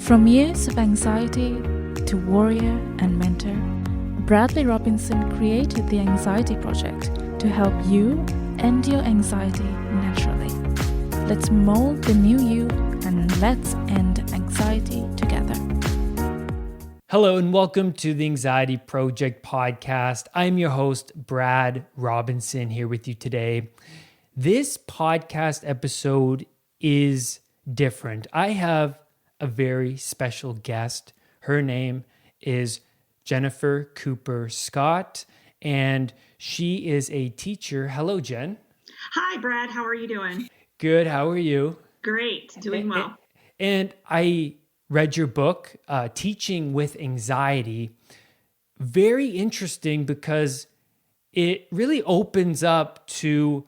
From years of anxiety to warrior and mentor, Bradley Robinson created the Anxiety Project to help you end your anxiety naturally. Let's mold the new you and let's end anxiety together. Hello and welcome to the Anxiety Project podcast. I'm your host, Brad Robinson, here with you today. This podcast episode is different. I have a very special guest. Her name is Jennifer Cooper Scott, and she is a teacher. Hello, Jen. Hi, Brad. How are you doing? Good. How are you? Great. Doing well. And I read your book, Teaching with Anxiety. Very interesting because it really opens up to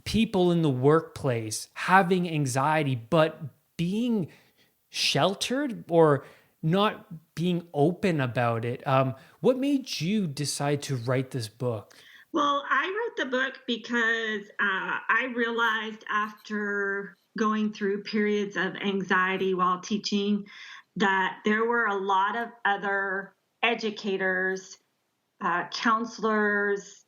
people in the workplace having anxiety, but being sheltered or not being open about it. What made you decide to write this book? Well, I wrote the book because I realized after going through periods of anxiety while teaching that there were a lot of other educators, counselors,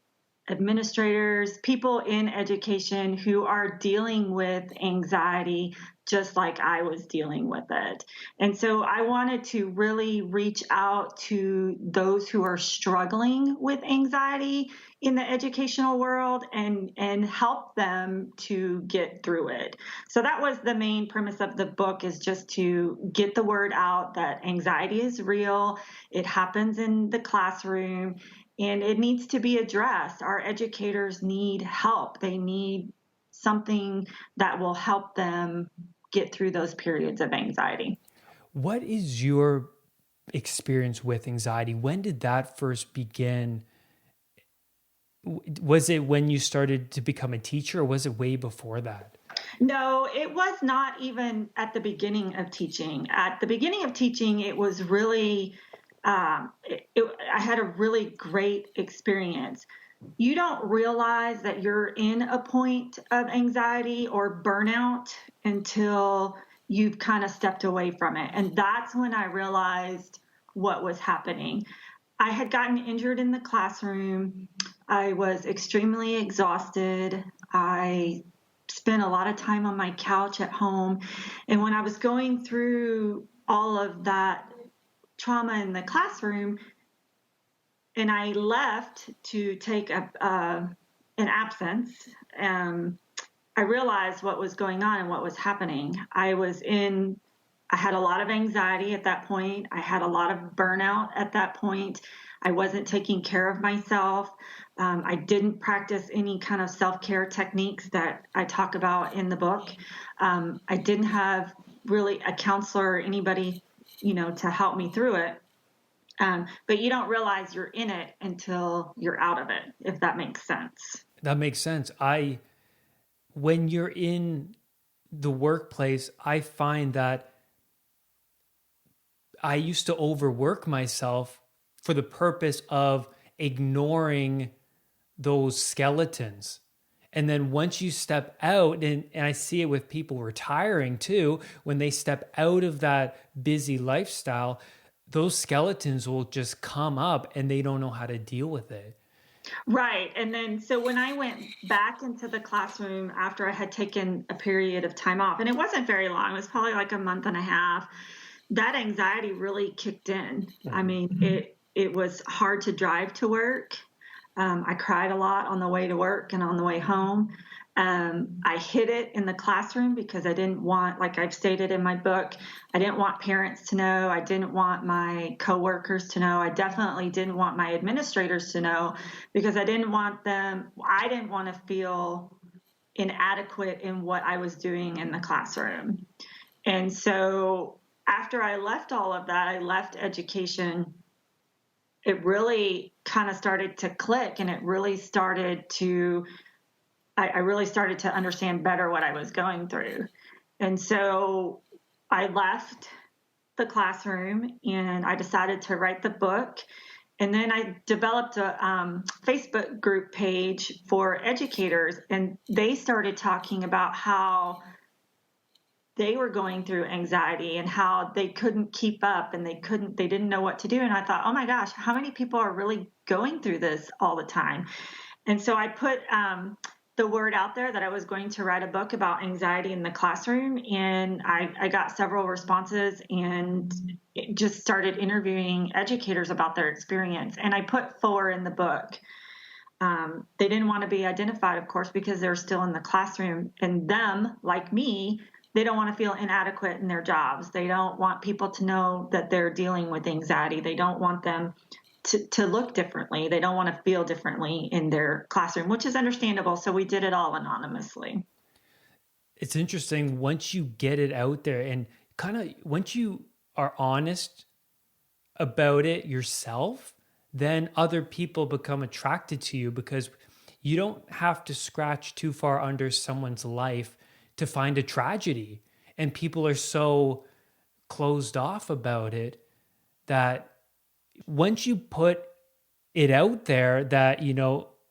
administrators, people in education who are dealing with anxiety just like I was dealing with it. And so I wanted to really reach out to those who are struggling with anxiety in the educational world and help them to get through it. So that was the main premise of the book, is just to get the word out that anxiety is real. It happens in the classroom and it needs to be addressed. Our educators need help. They need something that will help them get through those periods of anxiety. What is your experience with anxiety? When did that first begin? Was it when you started to become a teacher, or was it way before that? No, it was not even at the beginning of teaching. At the beginning of teaching, it was really, I had a really great experience. You don't realize that you're in a point of anxiety or burnout until you've kind of stepped away from it. And that's when I realized what was happening. I had gotten injured in the classroom. I was extremely exhausted. I spent a lot of time on my couch at home. And when I was going through all of that trauma in the classroom, and I left to take an absence, I realized what was going on and what was happening. I had a lot of anxiety at that point. I had a lot of burnout at that point. I wasn't taking care of myself. I didn't practice any kind of self-care techniques that I talk about in the book. I didn't have really a counselor or anybody, to help me through it. But you don't realize you're in it until you're out of it, if that makes sense. That makes sense. When you're in the workplace, I find that I used to overwork myself for the purpose of ignoring those skeletons. And then once you step out, and I see it with people retiring too, when they step out of that busy lifestyle, those skeletons will just come up and they don't know how to deal with it. Right. And then, so when I went back into the classroom after I had taken a period of time off, and it wasn't very long, it was probably like a month and a half, that anxiety really kicked in. I mean, it was hard to drive to work. I cried a lot on the way to work and on the way home. I hid it in the classroom because I didn't want, like I've stated in my book, I didn't want parents to know. I didn't want my coworkers to know. I definitely didn't want my administrators to know because I didn't want to feel inadequate in what I was doing in the classroom. And so after I left all of that, I left education, it really kind of started to click, and it really started to I really started to understand better what I was going through. And so I left the classroom and I decided to write the book. And then I developed a Facebook group page for educators, and they started talking about how they were going through anxiety and how they couldn't keep up and they didn't know what to do. And I thought, oh my gosh, how many people are really going through this all the time? And so I put the word out there that I was going to write a book about anxiety in the classroom. And I got several responses and just started interviewing educators about their experience. And I put 4 in the book. They didn't want to be identified, of course, because they're still in the classroom. And them, like me, they don't want to feel inadequate in their jobs. They don't want people to know that they're dealing with anxiety. They don't want them to look differently. They don't want to feel differently in their classroom, which is understandable. So we did it all anonymously. It's interesting once you get it out there and kind of once you are honest about it yourself, then other people become attracted to you because you don't have to scratch too far under someone's life to find a tragedy. And people are so closed off about it that once you put it out there that,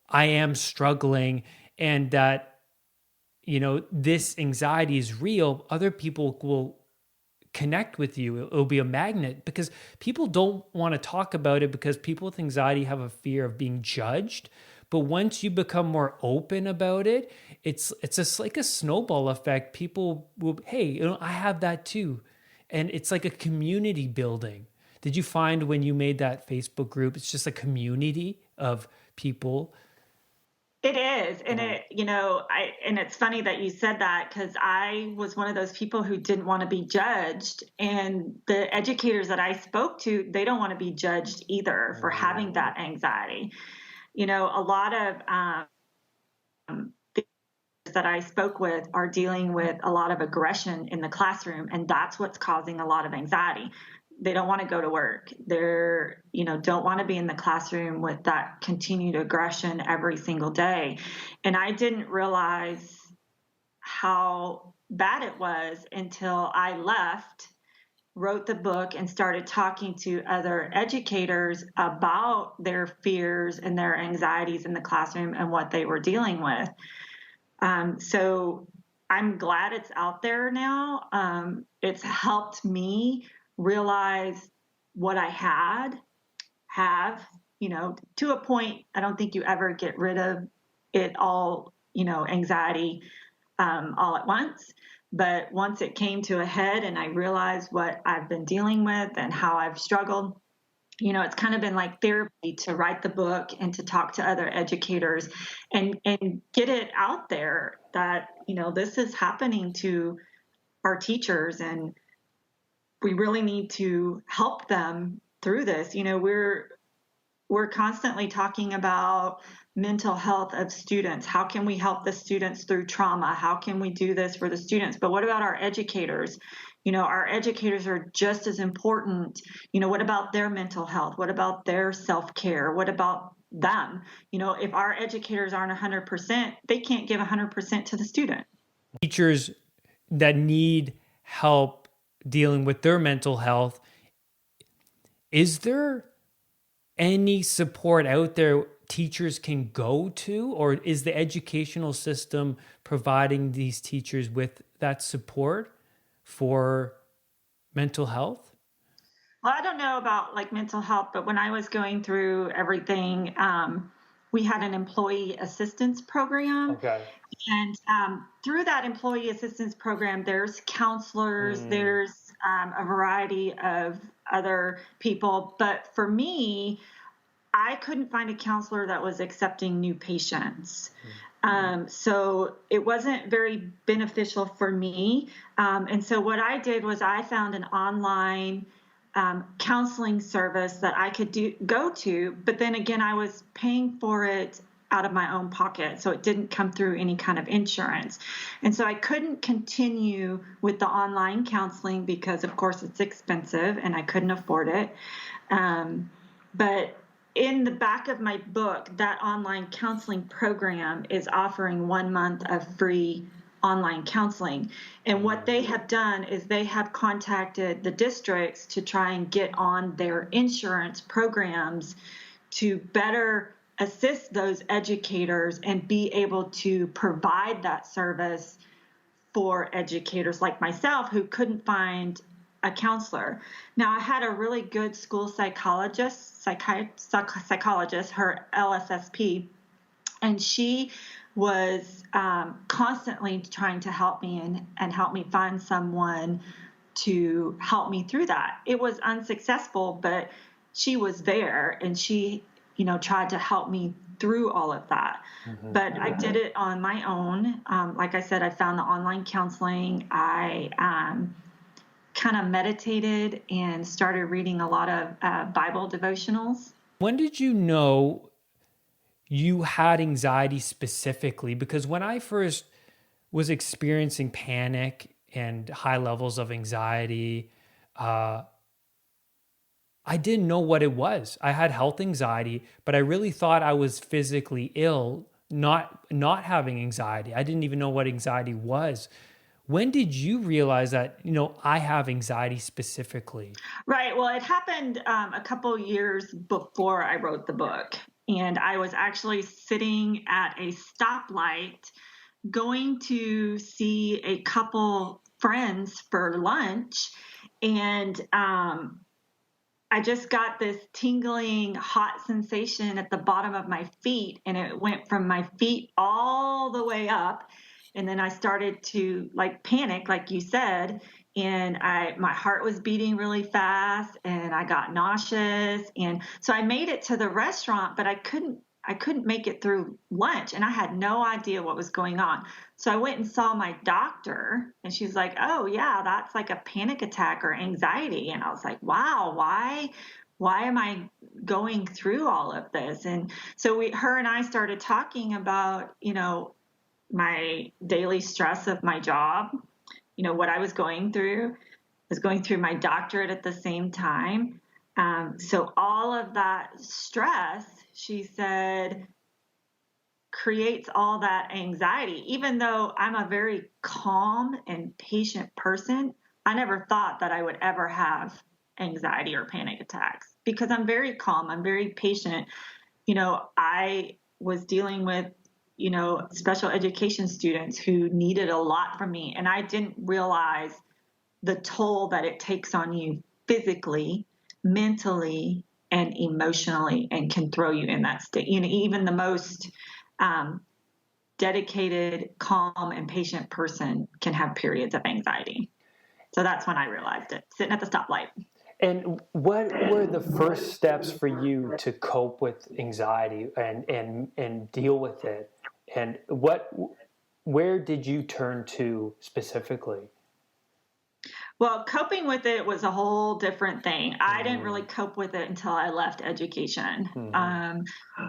I am struggling and that, this anxiety is real, other people will connect with you. It'll be a magnet because people don't want to talk about it because people with anxiety have a fear of being judged. But once you become more open about it, it's just like a snowball effect. People will, hey, I have that too. And it's like a community building. Did you find when you made that Facebook group, it's just a community of people? It is. And and it's funny that you said that because I was one of those people who didn't want to be judged. And the educators that I spoke to, they don't want to be judged either for having that anxiety. A lot of that I spoke with are dealing with a lot of aggression in the classroom, and that's what's causing a lot of anxiety. They don't want to go to work. They're, don't want to be in the classroom with that continued aggression every single day. And I didn't realize how bad it was until I left, wrote the book, and started talking to other educators about their fears and their anxieties in the classroom and what they were dealing with. So I'm glad it's out there now. It's helped me realize what I have, to a point. I don't think you ever get rid of it all, anxiety, all at once. But once it came to a head and I realized what I've been dealing with and how I've struggled, it's kind of been like therapy to write the book and to talk to other educators and get it out there that, this is happening to our teachers and we really need to help them through this. We're constantly talking about mental health of students. How can we help the students through trauma? How can we do this for the students? But what about our educators? Our educators are just as important. What about their mental health? What about their self-care? What about them? If our educators aren't 100%, they can't give 100% to the student. Teachers that need help dealing with their mental health, is there any support out there teachers can go to, or is the educational system providing these teachers with that support for mental health? Well, I don't know about like mental health, but when I was going through everything, we had an employee assistance program. Okay. And through that employee assistance program, there's counselors, there's a variety of other people. But for me, I couldn't find a counselor that was accepting new patients. So it wasn't very beneficial for me. And so what I did was I found an online counseling service that I could go to. But then again, I was paying for it out of my own pocket. So it didn't come through any kind of insurance. And so I couldn't continue with the online counseling because, of course, it's expensive and I couldn't afford it. But in the back of my book, that online counseling program is offering 1 month of free online counseling. And what they have done is they have contacted the districts to try and get on their insurance programs to better assist those educators and be able to provide that service for educators like myself who couldn't find a counselor. Now, I had a really good school psychologist, her LSSP, and she was constantly trying to help me and help me find someone to help me through that. It was unsuccessful, but she was there, and she, tried to help me through all of that. But I did it on my own. Like I said, I found the online counseling. I kind of meditated and started reading a lot of Bible devotionals. When did you know you had anxiety specifically? Because when I first was experiencing panic and high levels of anxiety, I didn't know what it was. I had health anxiety, but I really thought I was physically ill, not having anxiety. I didn't even know what anxiety was. When did you realize that, I have anxiety specifically? Right. Well, it happened a couple years before I wrote the book. And I was actually sitting at a stoplight going to see a couple friends for lunch. And I just got this tingling hot sensation at the bottom of my feet. And it went from my feet all the way up. And then I started to panic, like you said, and my heart was beating really fast and I got nauseous. And so I made it to the restaurant, but I couldn't make it through lunch, and I had no idea what was going on. So I went and saw my doctor, and she's like, "Oh yeah, that's like a panic attack or anxiety." And I was like, "Wow, why am I going through all of this?" And so her and I started talking about, my daily stress of my job, what I was going through. I was going through my doctorate at the same time. So all of that stress, she said, creates all that anxiety. Even though I'm a very calm and patient person, I never thought that I would ever have anxiety or panic attacks because I'm very calm. I'm very patient. I was dealing with special education students who needed a lot from me. And I didn't realize the toll that it takes on you physically, mentally, and emotionally, and can throw you in that state. Even the most dedicated, calm, and patient person can have periods of anxiety. So that's when I realized it, sitting at the stoplight. And what were the first steps for you to cope with anxiety and deal with it? And where did you turn to specifically? Well, coping with it was a whole different thing. I didn't really cope with it until I left education.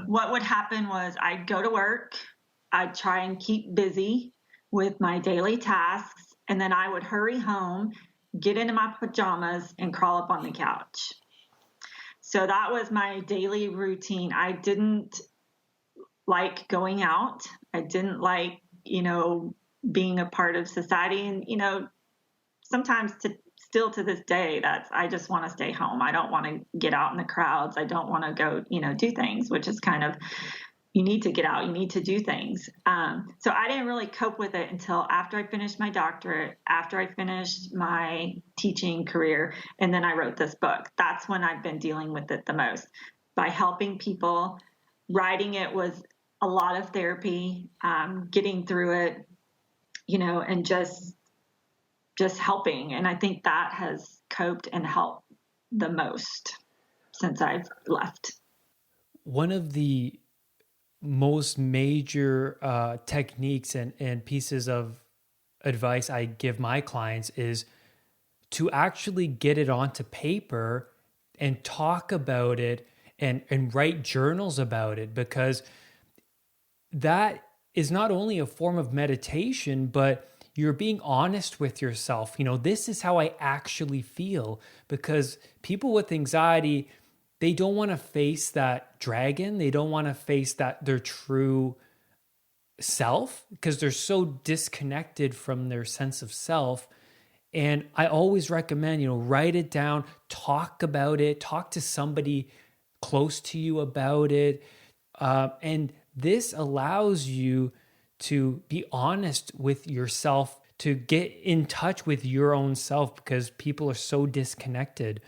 What would happen was I'd go to work, I'd try and keep busy with my daily tasks, and then I would hurry home, get into my pajamas, and crawl up on the couch. So that was my daily routine. I didn't like going out. I didn't like, being a part of society. And, sometimes still to this day, I just want to stay home. I don't want to get out in the crowds. I don't want to go, do things, which is kind of, you need to get out, you need to do things. So I didn't really cope with it until after I finished my doctorate, after I finished my teaching career, and then I wrote this book. That's when I've been dealing with it the most. By helping people, writing it was a lot of therapy, getting through it, and just helping. And I think that has coped and helped the most since I've left. One of the most major techniques and pieces of advice I give my clients is to actually get it onto paper and talk about it and write journals about it, because that is not only a form of meditation, but you're being honest with yourself. This is how I actually feel, because people with anxiety, they don't want to face that dragon. They don't want to face their true self, because they're so disconnected from their sense of self. And I always recommend, write it down, talk about it, talk to somebody close to you about it. And this allows you to be honest with yourself, to get in touch with your own self because people are so disconnected.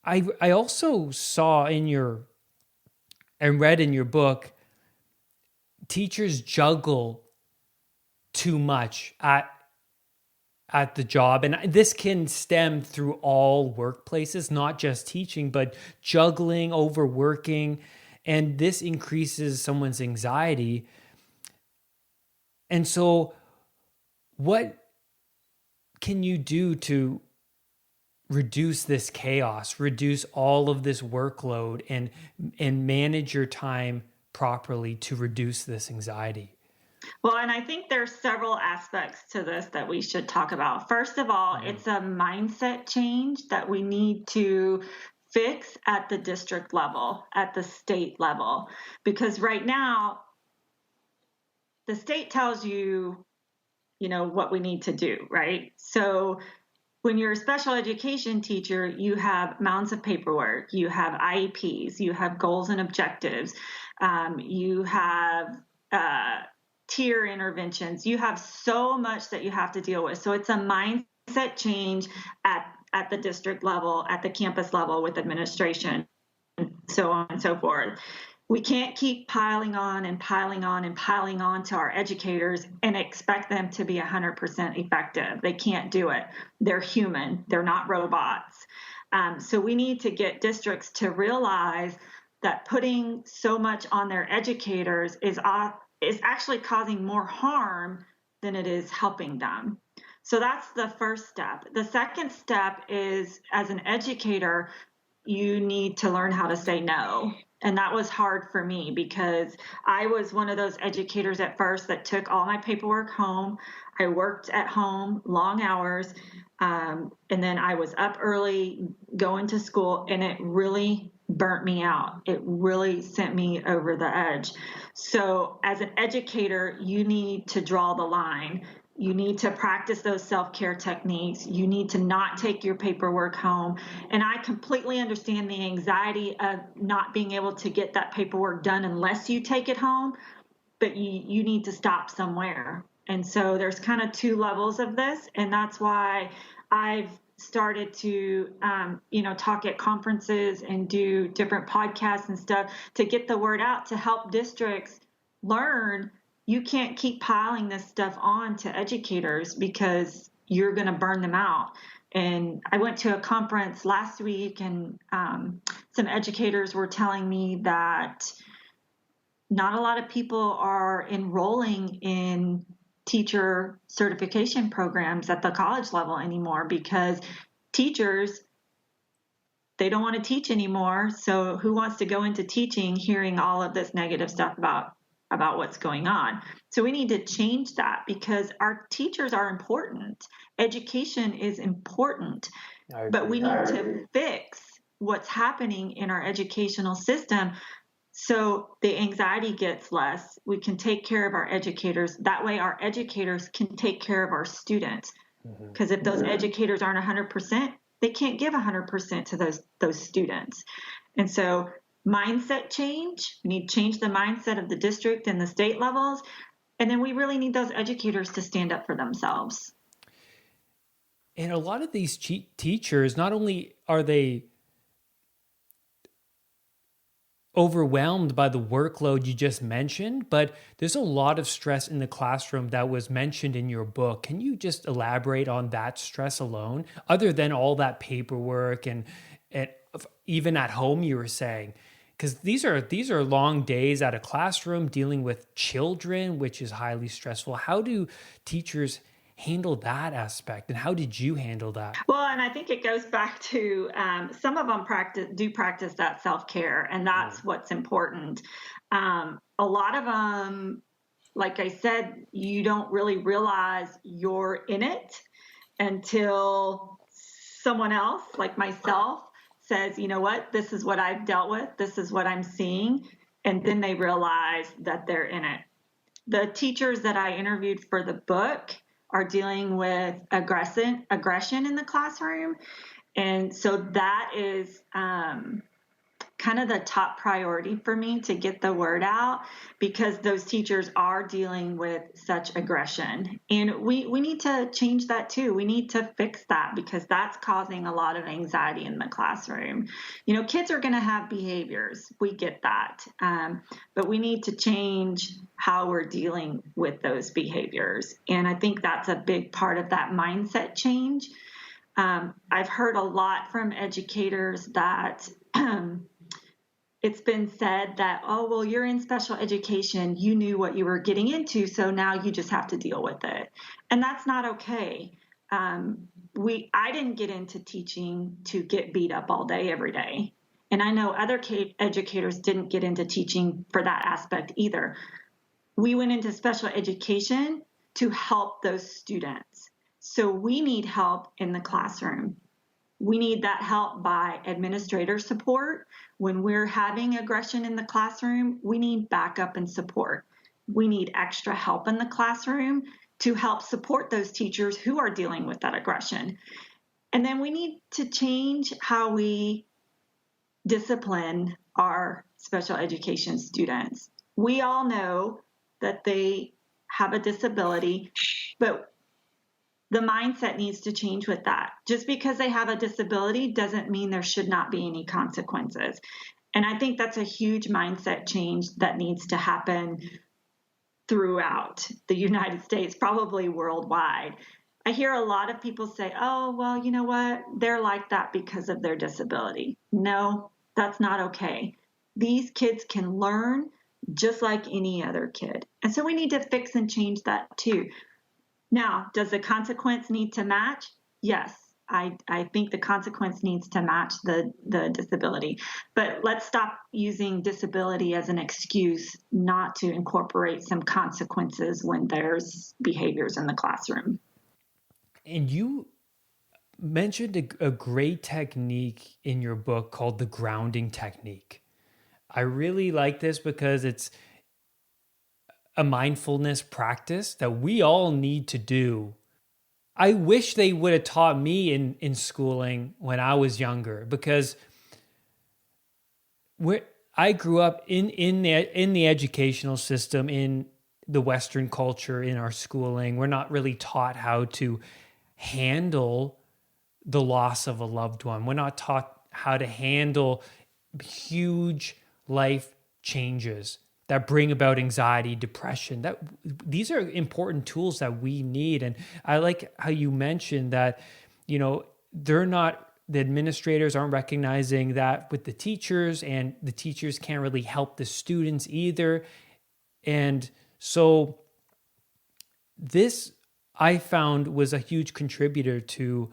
I also saw and read in your book, teachers juggle too much at the job. And this can stem through all workplaces, not just teaching, but juggling, overworking. And this increases someone's anxiety. And so what can you do to reduce this chaos, reduce all of this workload, and manage your time properly to reduce this anxiety? Well, and I think there's several aspects to this that we should talk about. First of all, it's a mindset change that we need to fix at the district level, at the state level, because right now the state tells you, what we need to do, right? So when you're a special education teacher, you have mounds of paperwork, you have IEPs, you have goals and objectives, you have tier interventions. You have so much that you have to deal with. So it's a mindset change at the district level, at the campus level with administration, so on and so forth. We can't keep piling on and piling on and piling on to our educators and expect them to be 100% effective. They can't do it. They're human. They're not robots. So we need to get districts to realize that putting so much on their educators is actually causing more harm than it is helping them. So that's the first step. The second step is, as an educator, you need to learn how to say no. And that was hard for me because I was one of those educators at first that took all my paperwork home. I worked at home long hours, and then I was up early going to school, and it really burnt me out. It really sent me over the edge. So as an educator, you need to draw the line. You need to practice those self-care techniques. You need to not take your paperwork home. And I completely understand the anxiety of not being able to get that paperwork done unless you take it home, but you need to stop somewhere. And so there's kind of two levels of this. And that's why I've started to, talk at conferences and do different podcasts and stuff to get the word out to help districts learn you can't keep piling this stuff on to educators because you're going to burn them out. And I went to a conference last week, and some educators were telling me that not a lot of people are enrolling in teacher certification programs at the college level anymore because teachers, they don't want to teach anymore. So who wants to go into teaching hearing all of this negative stuff about what's going on? So we need to change that because our teachers are important. Education is important, but we need to fix what's happening in our educational system so the anxiety gets less. We can take care of our educators. That way our educators can take care of our students. Because if those educators aren't 100%, they can't give 100% to those students. And so mindset change, we need to change the mindset of the district and the state levels. And then we really need those educators to stand up for themselves. And a lot of these teachers, not only are they overwhelmed by the workload you just mentioned, but there's a lot of stress in the classroom that was mentioned in your book. Can you just elaborate on that stress alone, other than all that paperwork and even at home you were saying? Because these are long days at a classroom dealing with children, which is highly stressful. How do teachers handle that aspect, and how did you handle that? Well, and I think it goes back to some of them practice that self-care, and that's what's important. A lot of them, like I said, you don't really realize you're in it until someone else, like myself, says, you know what, this is what I've dealt with, this is what I'm seeing, and then they realize that they're in it. The teachers that I interviewed for the book are dealing with aggression in the classroom. And so that is kind kind of the top priority for me to get the word out, because those teachers are dealing with such aggression. And we need to change that too. We need to fix that, because that's causing a lot of anxiety in the classroom. Kids are going to have behaviors. We get that. But we need to change how we're dealing with those behaviors. And I think that's a big part of that mindset change. I've heard a lot from educators that it's been said that, oh, well, you're in special education. You knew what you were getting into, so now you just have to deal with it. And that's not okay. I didn't get into teaching to get beat up all day, every day. And I know other educators didn't get into teaching for that aspect either. We went into special education to help those students. So we need help in the classroom. We need that help by administrator support. When we're having aggression in the classroom, we need backup and support. We need extra help in the classroom to help support those teachers who are dealing with that aggression. And then we need to change how we discipline our special education students. We all know that they have a disability, but the mindset needs to change with that. Just because they have a disability doesn't mean there should not be any consequences. And I think that's a huge mindset change that needs to happen throughout the United States, probably worldwide. I hear a lot of people say, oh, well, you know what? They're like that because of their disability. No, that's not okay. These kids can learn just like any other kid. And so we need to fix and change that too. Now, does the consequence need to match? Yes, I think the consequence needs to match the disability. But let's stop using disability as an excuse not to incorporate some consequences when there's behaviors in the classroom. And you mentioned a great technique in your book called the grounding technique. I really like this because it's a mindfulness practice that we all need to do. I wish they would have taught me in schooling when I was younger, because I grew up in the educational system, in the Western culture, in our schooling. We're not really taught how to handle the loss of a loved one. We're not taught how to handle huge life changes that bring about anxiety, depression. These are important tools that we need. And I like how you mentioned that, the administrators aren't recognizing that with the teachers, and the teachers can't really help the students either. And so this, I found, was a huge contributor to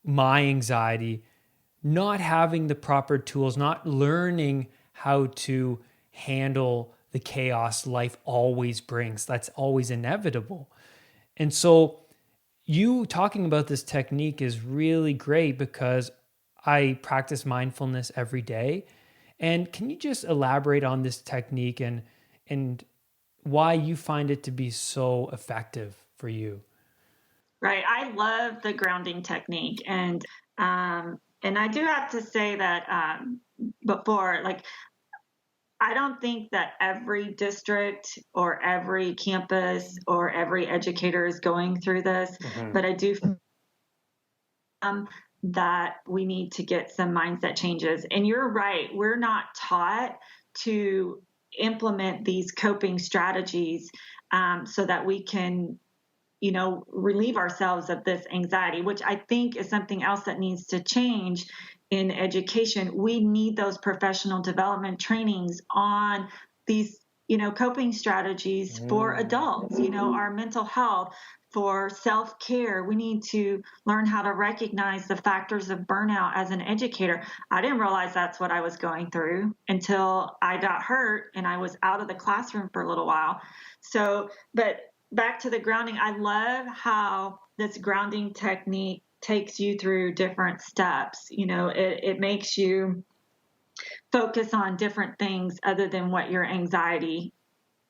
my anxiety, not having the proper tools, not learning how to handle the chaos life always brings. That's always inevitable. And so you talking about this technique is really great, because I practice mindfulness every day. And can you just elaborate on this technique and why you find it to be so effective for you? Right. I love the grounding technique. And I do have to say that before, I don't think that every district or every campus or every educator is going through this, but I do that we need to get some mindset changes. And you're right, we're not taught to implement these coping strategies so that we can relieve ourselves of this anxiety, which I think is something else that needs to change in education. We need those professional development trainings on these, coping strategies for adults, our mental health, for self-care. We need to learn how to recognize the factors of burnout as an educator. I didn't realize that's what I was going through until I got hurt and I was out of the classroom for a little while. So, but back to the grounding, I love how this grounding technique takes you through different steps. It makes you focus on different things other than what your anxiety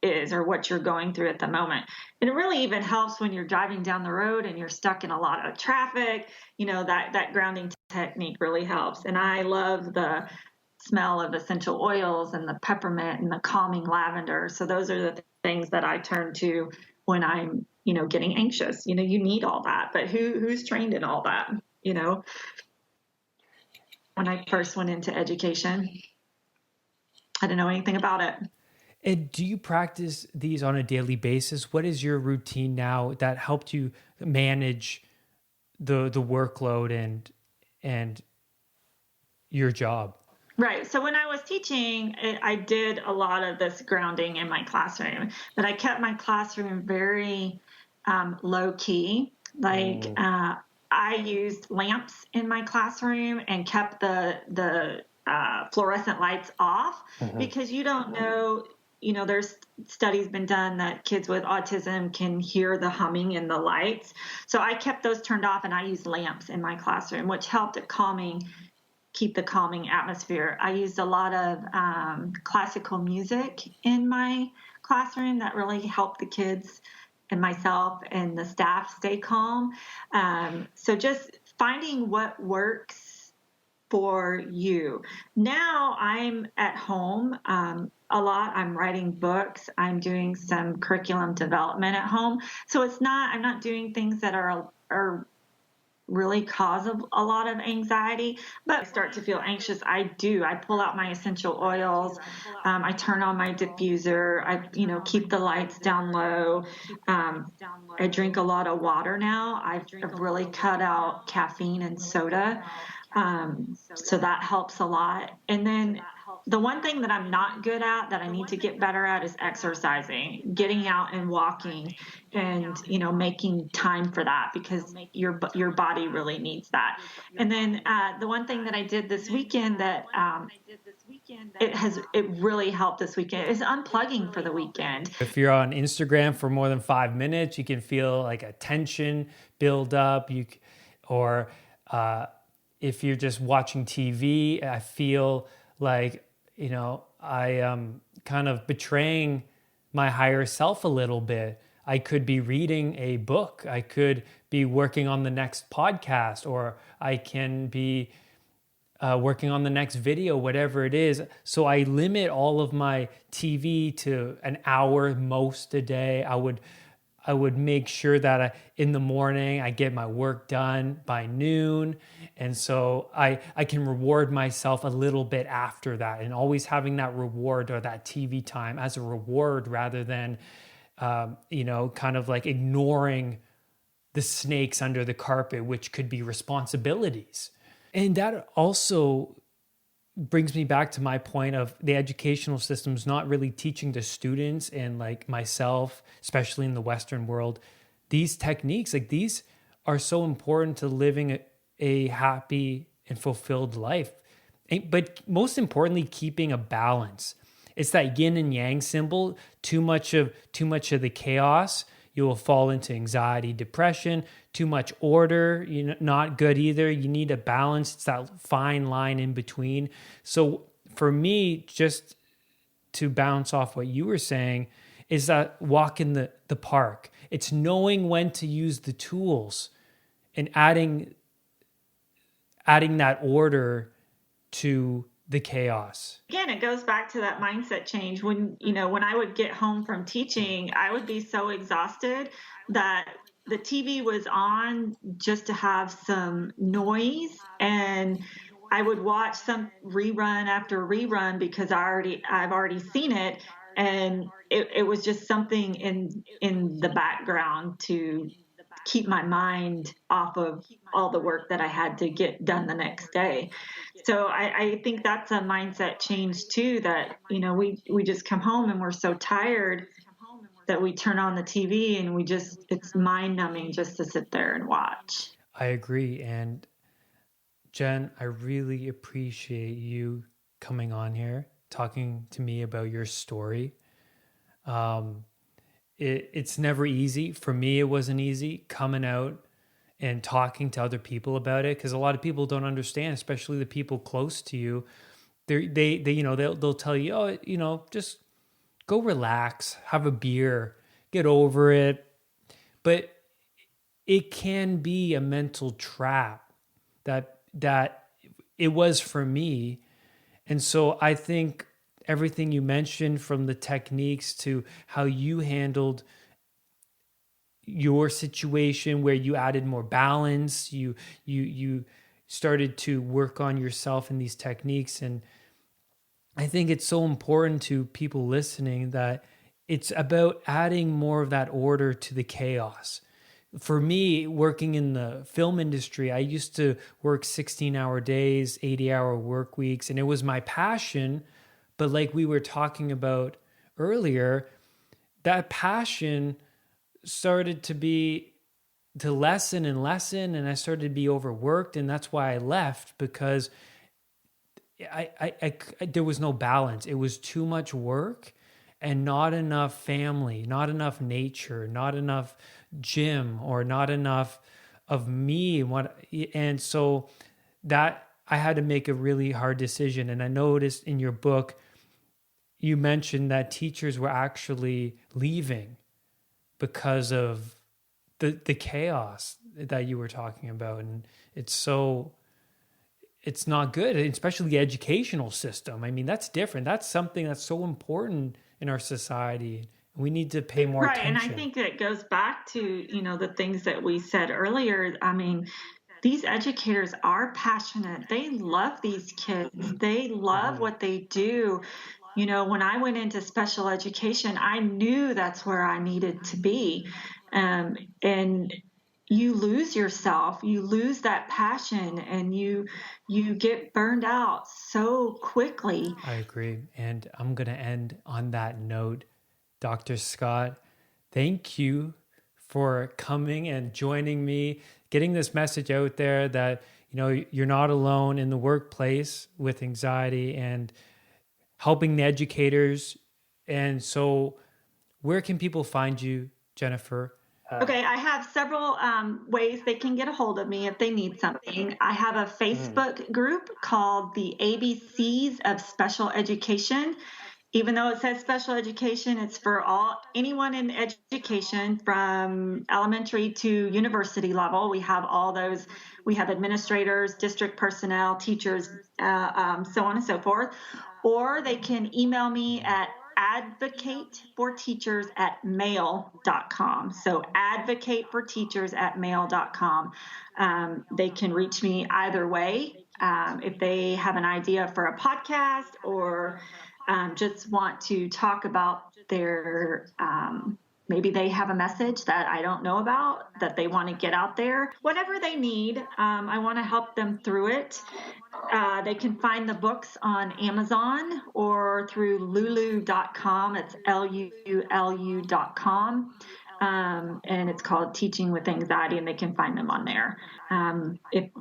is or what you're going through at the moment. And it really even helps when you're driving down the road and you're stuck in a lot of traffic. That grounding technique really helps. And I love the smell of essential oils and the peppermint and the calming lavender. So those are the things that I turn to when I'm, getting anxious. You need all that, but who's trained in all that? When I first went into education, I didn't know anything about it. And do you practice these on a daily basis? What is your routine now that helped you manage the workload and your job? Right. So when I was teaching, I did a lot of this grounding in my classroom, but I kept my classroom very low key. Like I used lamps in my classroom and kept the fluorescent lights off because you don't know. There's studies been done that kids with autism can hear the humming in the lights. So I kept those turned off and I used lamps in my classroom, which helped at keep the calming atmosphere. I used a lot of classical music in my classroom that really helped the kids and myself and the staff stay calm. So just finding what works for you. Now I'm at home a lot. I'm writing books. I'm doing some curriculum development at home. So I'm not doing things that are really cause a lot of anxiety, but I start to feel anxious. I pull out my essential oils. I turn on my diffuser. I, keep the lights down low. I drink a lot of water now. I've really cut out caffeine and soda. So that helps a lot. And then the one thing that I'm not good at that I need to get better at is exercising, getting out and walking and, making time for that because your body really needs that. And then the one thing that I did this weekend that it really helped this weekend is unplugging for the weekend. If you're on Instagram for more than 5 minutes, you can feel like a tension build up. If you're just watching TV, I feel like, I am kind of betraying my higher self a little bit. I could be reading a book. I could be working on the next podcast, or I can be working on the next video, whatever it is. So I limit all of my TV to an hour most a day. I would make sure that in the morning I get my work done by noon. And so I can reward myself a little bit after that, and always having that reward or that TV time as a reward rather than, kind of like ignoring the snakes under the carpet, which could be responsibilities. And that also brings me back to my point of the educational system's not really teaching the students and like myself, especially in the Western world, these techniques. Like these are so important to living a happy and fulfilled life. But most importantly, keeping a balance. It's that yin and yang symbol. Too much of the chaos, you will fall into anxiety, depression. Too much order, not good either. You need a balance. It's that fine line in between. So for me, just to bounce off what you were saying, is that walk in the park. It's knowing when to use the tools and adding that order to the chaos. Again, it goes back to that mindset change. When I would get home from teaching, I would be so exhausted that the TV was on just to have some noise, and I would watch some rerun after rerun because I've already seen it, and it was just something in the background to keep my mind off of all the work that I had to get done the next day. So I think that's a mindset change too, that, we just come home and we're so tired that we turn on the TV and it's mind numbing just to sit there and watch. I agree. And Jen, I really appreciate you coming on here, talking to me about your story. It's never easy. For me, it wasn't easy coming out and talking to other people about it, because a lot of people don't understand, especially the people close to you. They'll tell you, just go relax, have a beer, get over it. But it can be a mental trap that that it was for me. And so I think everything you mentioned, from the techniques to how you handled your situation, where you added more balance, you started to work on yourself in these techniques. And I think it's so important to people listening that it's about adding more of that order to the chaos. For me, working in the film industry, I used to work 16-hour days, 80-hour work weeks, and it was my passion. But like we were talking about earlier, that passion started to lessen and lessen, and I started to be overworked, and that's why I left, because I there was no balance. It was too much work and not enough family, not enough nature, not enough gym, or not enough of me. And so that I had to make a really hard decision. And I noticed in your book, you mentioned that teachers were actually leaving because of the chaos that you were talking about. And it's not good, especially the educational system. I mean, that's different. That's something that's so important in our society. We need to pay more attention. And I think it goes back to, the things that we said earlier. I mean, these educators are passionate. They love these kids. They love what they do. When I went into special education, I knew that's where I needed to be. And you lose yourself, you lose that passion, and you get burned out so quickly. I agree. And I'm going to end on that note. Dr. Scott, thank you for coming and joining me, getting this message out there that, you're not alone in the workplace with anxiety, and helping the educators. And so where can people find you, Jennifer? Okay, I have several ways they can get a hold of me if they need something. I have a Facebook group called the ABCs of Special Education. Even though it says special education, it's for anyone in education from elementary to university level. We have all those. We have administrators, district personnel, teachers, so on and so forth. Or they can email me at advocateforteachers@mail.com. So advocateforteachers@mail.com. They can reach me either way. If they have an idea for a podcast, or just want to talk about their, maybe they have a message that I don't know about that they want to get out there. Whatever they need, I want to help them through it. They can find the books on Amazon or through lulu.com. It's LULU.com. And it's called Teaching with Anxiety, and they can find them on there. If,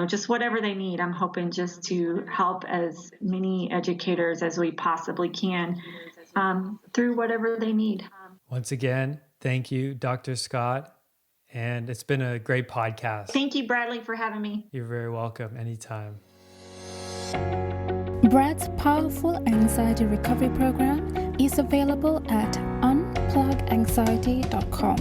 just whatever they need, I'm hoping just to help as many educators as we possibly can through whatever they need. Once again, thank you, Dr. Scott. And it's been a great podcast. Thank you, Bradley, for having me. You're very welcome. Anytime. Brad's powerful anxiety recovery program is available at unpluganxiety.com.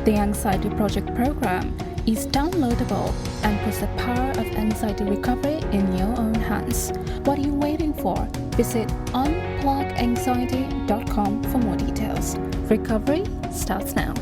The Anxiety Project program is downloadable and puts the power of anxiety recovery in your own hands. What are you waiting for? Visit unpluganxiety.com for more details. Recovery starts now.